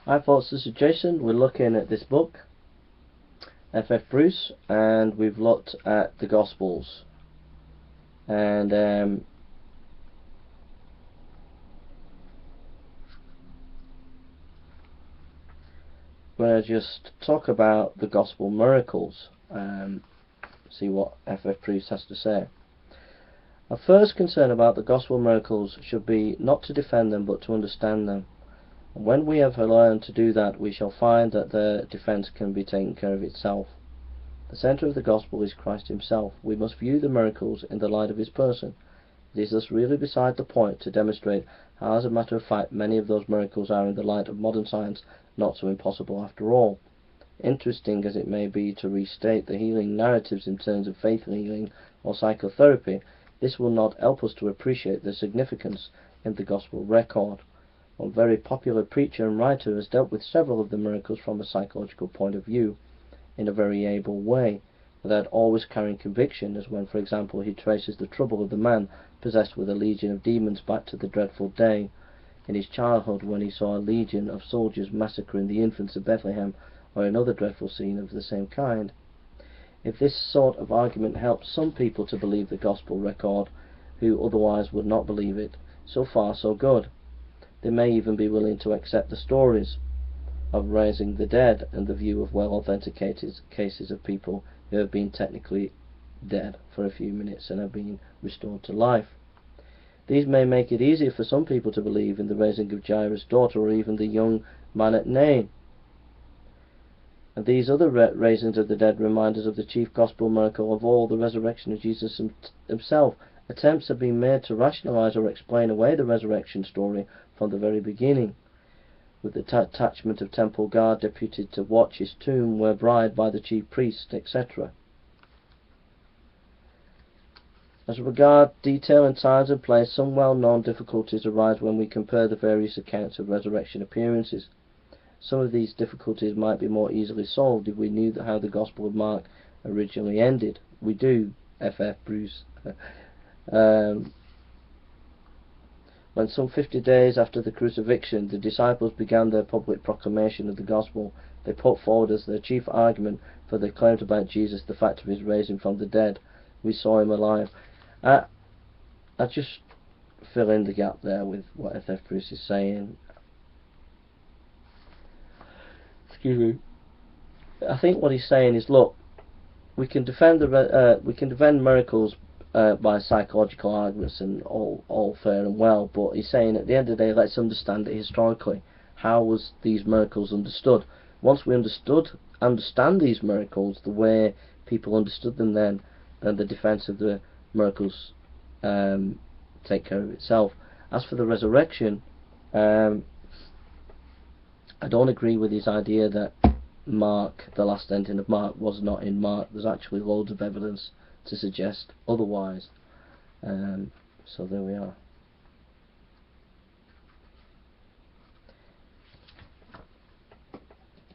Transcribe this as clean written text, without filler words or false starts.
Hi folks, this is Jason. We're looking at this book, F.F. Bruce, and we've looked at the Gospels. And I'm going to just talk about the Gospel miracles, see what F.F. Bruce has to say. Our first concern about the Gospel miracles should be not to defend them, but to understand them. And when we have learned to do that, we shall find that their defense can be taken care of itself. The center of the Gospel is Christ himself. We must view the miracles in the light of his person. It is thus really beside the point to demonstrate how, as a matter of fact, many of those miracles are, in the light of modern science, not so impossible after all. Interesting as it may be to restate the healing narratives in terms of faith healing or psychotherapy, this will not help us to appreciate the significance in the Gospel record. One very popular preacher and writer has dealt with several of the miracles from a psychological point of view, in a very able way, without always carrying conviction, as when, for example, he traces the trouble of the man possessed with a legion of demons back to the dreadful day in his childhood when he saw a legion of soldiers massacring the infants of Bethlehem, or another dreadful scene of the same kind. If this sort of argument helps some people to believe the Gospel record who otherwise would not believe it, so far so good. They may even be willing to accept the stories of raising the dead and the view of well authenticated cases of people who have been technically dead for a few minutes and have been restored to life. These may make it easier for some people to believe in the raising of Jairus' daughter, or even the young man at Nain. And these other raisings of the dead remind us of the chief gospel miracle of all, the resurrection of Jesus himself. Attempts have been made to rationalize or explain away the resurrection story from the very beginning, with the detachment of temple guard deputed to watch his tomb were bribed by the chief priest, etc. As regard detail and times and place, some well-known difficulties arise when we compare the various accounts of resurrection appearances. Some of these difficulties might be more easily solved if we knew how the Gospel of Mark originally ended. We do, F.F. Bruce. When some 50 days after the crucifixion, the disciples began their public proclamation of the Gospel, they put forward as their chief argument for their claims about Jesus the fact of his raising from the dead. We saw him alive. I just fill in the gap there with what F.F. Bruce is saying. Excuse me. I think what he's saying is, look, we can defend miracles by psychological arguments and all fair and well, but he's saying at the end of the day, let's understand it historically. How was these miracles understood? Once we understand these miracles the way people understood them then the defense of the miracles take care of itself. As for the resurrection, I don't agree with his idea that Mark, the last ending of Mark, was not in Mark. There's actually loads of evidence to suggest otherwise. So there we are.